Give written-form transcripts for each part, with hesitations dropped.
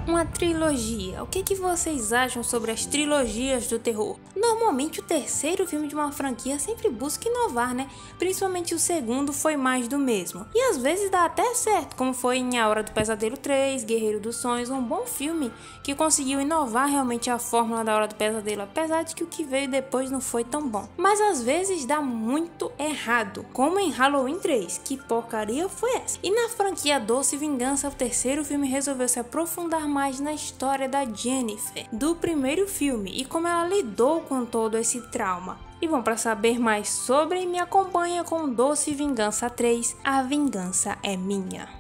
Uma trilogia. O que vocês acham sobre as trilogias do terror? Normalmente o terceiro filme de uma franquia sempre busca inovar, né? Principalmente o segundo foi mais do mesmo. E às vezes dá até certo, como foi em A Hora do Pesadelo 3, Guerreiro dos Sonhos, um bom filme que conseguiu inovar realmente a fórmula da Hora do Pesadelo, apesar de que o que veio depois não foi tão bom. Mas às vezes dá muito errado, como em Halloween 3, que porcaria foi essa? E na franquia Doce Vingança, o terceiro filme resolveu se aprofundar mais na história da Jennifer, do primeiro filme, e como ela lidou com todo esse trauma. E bom, para saber mais sobre, me acompanha com Doce Vingança 3, A Vingança é Minha.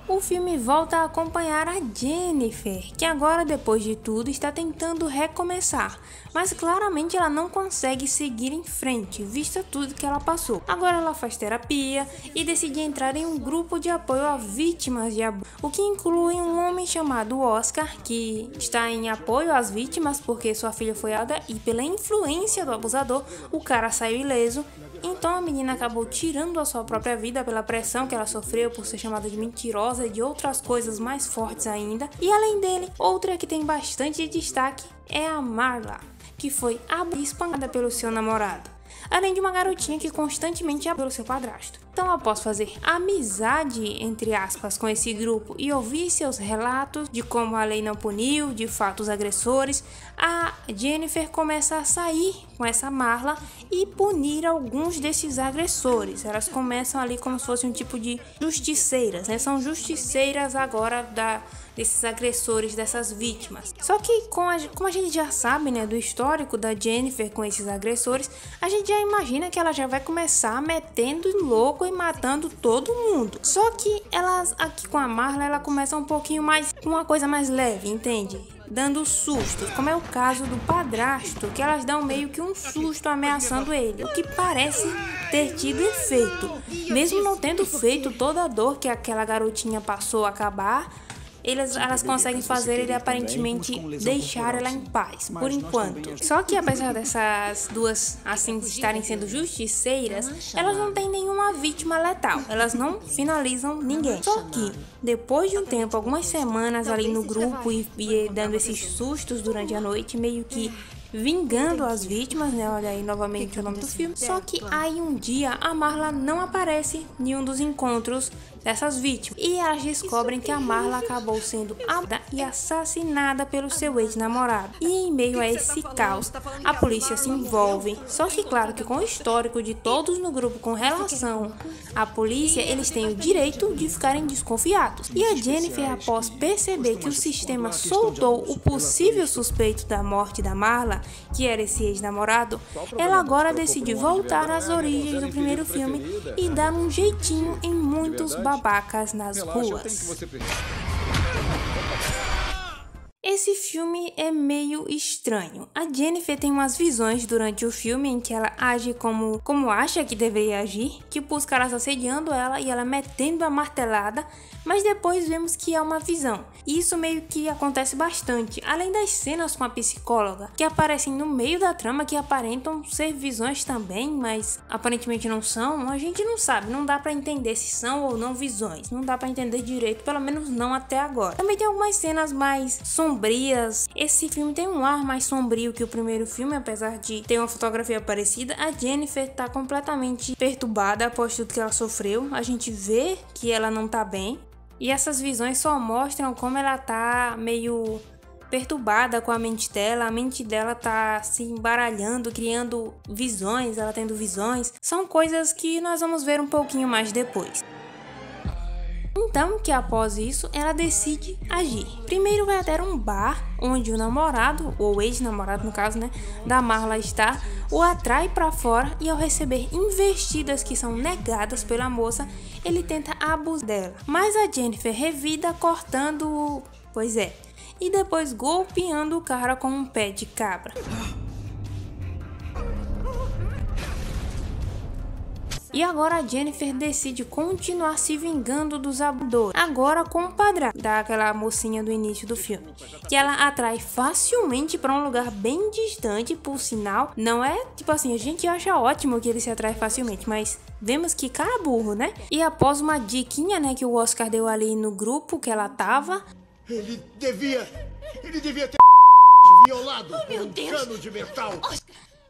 O filme volta a acompanhar a Jennifer, que agora, depois de tudo, está tentando recomeçar, mas claramente ela não consegue seguir em frente, vista tudo que ela passou. Agora ela faz terapia e decide entrar em um grupo de apoio a vítimas de abuso, o que inclui um homem chamado Oscar, que está em apoio às vítimas porque sua filha foi abusada e pela influência do abusador, o cara saiu ileso. Então a menina acabou tirando a sua própria vida pela pressão que ela sofreu por ser chamada de mentirosa e de outras coisas mais fortes ainda. E além dele, outra que tem bastante destaque é a Marla, que foi espancada pelo seu namorado, além de uma garotinha que constantemente abusa pelo seu padrasto. Então, após fazer amizade, entre aspas, com esse grupo e ouvir seus relatos de como a lei não puniu de fato os agressores, a Jennifer começa a sair com essa Marla e punir alguns desses agressores. Elas começam ali como se fosse um tipo de justiceiras, né? São justiceiras agora desses agressores, dessas vítimas. Só que como a gente já sabe, né, do histórico da Jennifer com esses agressores, a gente já imagina que ela já vai começar metendo louco e matando todo mundo. Só que elas aqui com a Marla, ela começa um pouquinho mais, uma coisa mais leve, entende? Dando sustos, como é o caso do padrasto, que elas dão meio que um susto ameaçando ele, o que parece ter tido efeito. Mesmo não tendo feito toda a dor que aquela garotinha passou a acabar, elas conseguem fazer ele aparentemente deixar ela em paz, por enquanto. Só que apesar dessas duas assim estarem sendo justiceiras, elas não têm nenhuma vítima letal, elas não finalizam ninguém. Só que depois de um tempo, algumas semanas ali no grupo e dando esses sustos durante a noite, meio que vingando as vítimas, né? Olha aí novamente o nome do filme. Só que aí um dia a Marla não aparece em um dos encontros dessas vítimas e elas descobrem que a Marla acabou sendo abusada e assassinada pelo seu ex-namorado. E em meio a esse caos, a polícia se envolve. Só que claro que com o histórico de todos no grupo com relação à polícia, eles têm o direito de ficarem desconfiados. E a Jennifer, após perceber que o sistema soltou o possível suspeito da morte da Marla, que era esse ex-namorado, ela agora decide voltar às origens do primeiro filme e dar um jeitinho em muitos babacas nas ruas. Esse filme é meio estranho. A Jennifer tem umas visões durante o filme em que ela age como acha que deveria agir, tipo os caras assediando ela e ela metendo a martelada, mas depois vemos que é uma visão. E isso meio que acontece bastante, além das cenas com a psicóloga, que aparecem no meio da trama, que aparentam ser visões também, mas aparentemente não são. A gente não sabe, não dá pra entender se são ou não visões, não dá pra entender direito, pelo menos não até agora. Também tem algumas cenas mais sombrias. Esse filme tem um ar mais sombrio que o primeiro filme, apesar de ter uma fotografia parecida. A Jennifer tá completamente perturbada após tudo que ela sofreu. A gente vê que ela não tá bem. E essas visões só mostram como ela tá meio perturbada com a mente dela tá se embaralhando, criando visões, ela tendo visões. São coisas que nós vamos ver um pouquinho mais depois. Então, que após isso, ela decide agir. Primeiro vai até um bar, onde o namorado, ou ex-namorado no caso, né, da Marla está, o atrai para fora e ao receber investidas que são negadas pela moça, ele tenta abusar dela. Mas a Jennifer revida cortando, e depois golpeando o cara com um pé de cabra. E agora a Jennifer decide continuar se vingando dos abusadores, agora com o padrasto daquela mocinha do início do filme, que ela atrai facilmente para um lugar bem distante, por sinal. Não é tipo assim, a gente acha ótimo que ele se atrai facilmente, mas vemos que cara burro, né? E após uma diquinha, né, que o Oscar deu ali no grupo que ela tava, Ele devia ter violado com um cano de metal.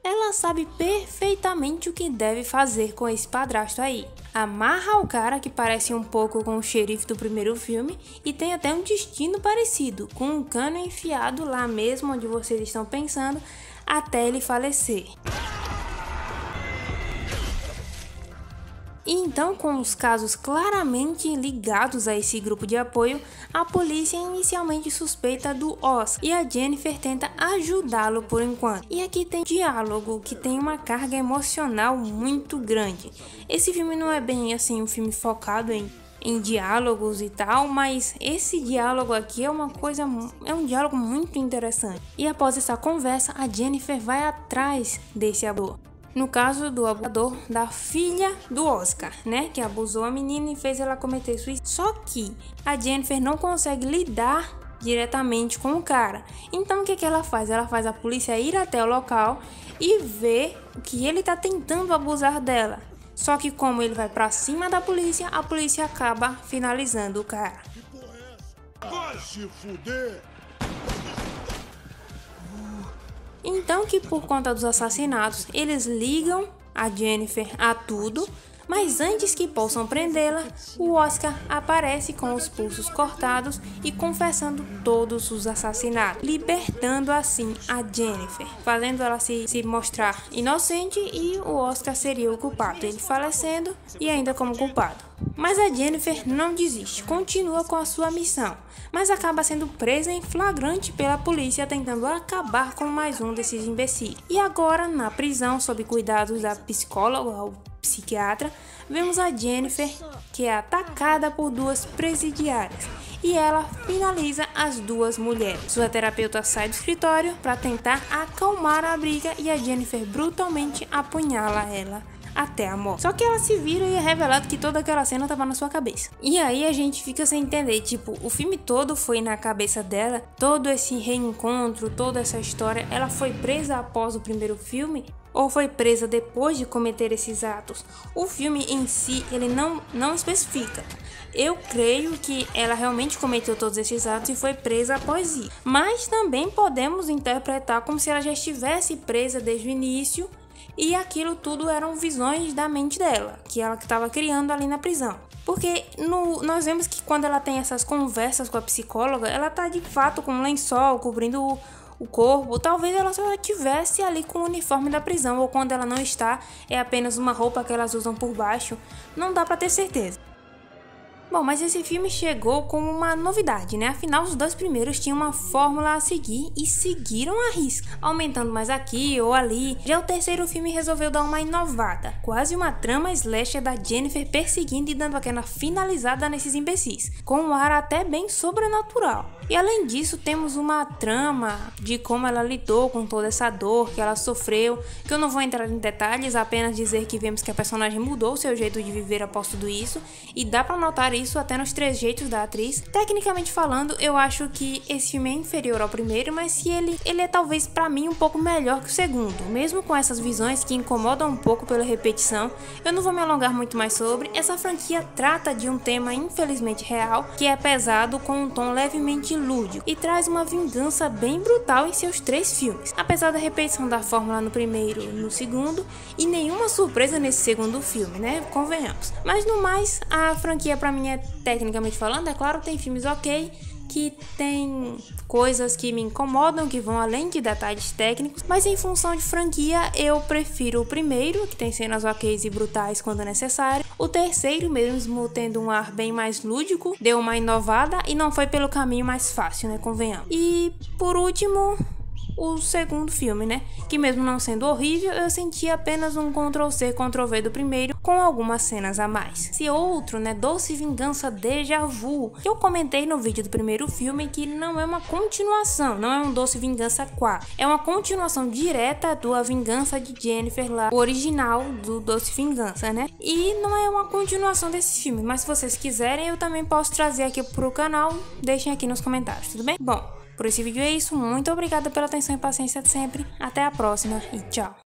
ela sabe perfeitamente o que deve fazer com esse padrasto aí. Amarra o cara, que parece um pouco com o xerife do primeiro filme, e tem até um destino parecido, com um cano enfiado lá mesmo onde vocês estão pensando, até ele falecer. E então, com os casos claramente ligados a esse grupo de apoio, a polícia inicialmente suspeita do Oscar e a Jennifer tenta ajudá-lo por enquanto. E aqui tem diálogo que tem uma carga emocional muito grande. Esse filme não é bem assim um filme focado em diálogos e tal, mas esse diálogo aqui é um diálogo muito interessante. E após essa conversa, a Jennifer vai atrás desse abusador. No caso do abusador da filha do Oscar, né? Que abusou a menina e fez ela cometer suicídio. Só que a Jennifer não consegue lidar diretamente com o cara. Então o que ela faz? Ela faz a polícia ir até o local e ver que ele tá tentando abusar dela. Só que como ele vai pra cima da polícia, a polícia acaba finalizando o cara. Vai se fuder! Então que por conta dos assassinatos, eles ligam a Jennifer a tudo, mas antes que possam prendê-la, o Oscar aparece com os pulsos cortados e confessando todos os assassinatos, libertando assim a Jennifer, fazendo ela se mostrar inocente, e o Oscar seria o culpado, ele falecendo e ainda como culpado. Mas a Jennifer não desiste, continua com a sua missão, mas acaba sendo presa em flagrante pela polícia tentando acabar com mais um desses imbecis. E agora, na prisão, sob cuidados da psicóloga ou psiquiatra, vemos a Jennifer, que é atacada por duas presidiárias, e ela finaliza as duas mulheres. Sua terapeuta sai do escritório para tentar acalmar a briga e a Jennifer brutalmente apunhala ela até a morte. Só que ela se vira e é revelado que toda aquela cena tava na sua cabeça. E aí a gente fica sem entender, tipo, o filme todo foi na cabeça dela, todo esse reencontro, toda essa história, ela foi presa após o primeiro filme? Ou foi presa depois de cometer esses atos? O filme em si, ele não especifica. Eu creio que ela realmente cometeu todos esses atos e foi presa após isso. Mas também podemos interpretar como se ela já estivesse presa desde o início e aquilo tudo eram visões da mente dela, que ela estava criando ali na prisão. Porque nós vemos que quando ela tem essas conversas com a psicóloga, ela tá de fato com um lençol cobrindo o corpo. Talvez ela só estivesse ali com o uniforme da prisão, ou quando ela não está, é apenas uma roupa que elas usam por baixo. Não dá pra ter certeza. Bom, mas esse filme chegou como uma novidade, né? Afinal, os dois primeiros tinham uma fórmula a seguir e seguiram à risca, aumentando mais aqui ou ali. Já o terceiro filme resolveu dar uma inovada, quase uma trama slasher da Jennifer perseguindo e dando aquela finalizada nesses imbecis, com um ar até bem sobrenatural. E além disso, temos uma trama de como ela lidou com toda essa dor que ela sofreu, que eu não vou entrar em detalhes, apenas dizer que vemos que a personagem mudou seu jeito de viver após tudo isso, e dá pra notar isso até nos trejeitos da atriz. Tecnicamente falando, eu acho que esse filme é inferior ao primeiro, mas que ele é talvez pra mim um pouco melhor que o segundo, mesmo com essas visões que incomodam um pouco pela repetição. Eu não vou me alongar muito mais sobre. Essa franquia trata de um tema infelizmente real, que é pesado com um tom levemente lúdico e traz uma vingança bem brutal em seus três filmes, apesar da repetição da fórmula no primeiro e no segundo, e nenhuma surpresa nesse segundo filme, né? Convenhamos. Mas no mais, a franquia pra mim é, tecnicamente falando, é claro, tem filmes ok, que tem coisas que me incomodam, que vão além de detalhes técnicos, mas em função de franquia eu prefiro o primeiro, que tem cenas ok e brutais quando necessário. O terceiro, mesmo tendo um ar bem mais lúdico, deu uma inovada e não foi pelo caminho mais fácil, né, convenhamos. E por último, o segundo filme, né? Que mesmo não sendo horrível, eu senti apenas um Ctrl+C, Ctrl+V do primeiro, com algumas cenas a mais. Esse outro, né, Doce Vingança Déjà Vu, que eu comentei no vídeo do primeiro filme, que não é uma continuação, não é um Doce Vingança 4, é uma continuação direta do A Vingança de Jennifer lá, o original do Doce Vingança, né? E não é uma continuação desse filme, mas se vocês quiserem eu também posso trazer aqui pro canal, deixem aqui nos comentários, tudo bem? Bom, por esse vídeo é isso, muito obrigada pela atenção e paciência de sempre, até a próxima e tchau!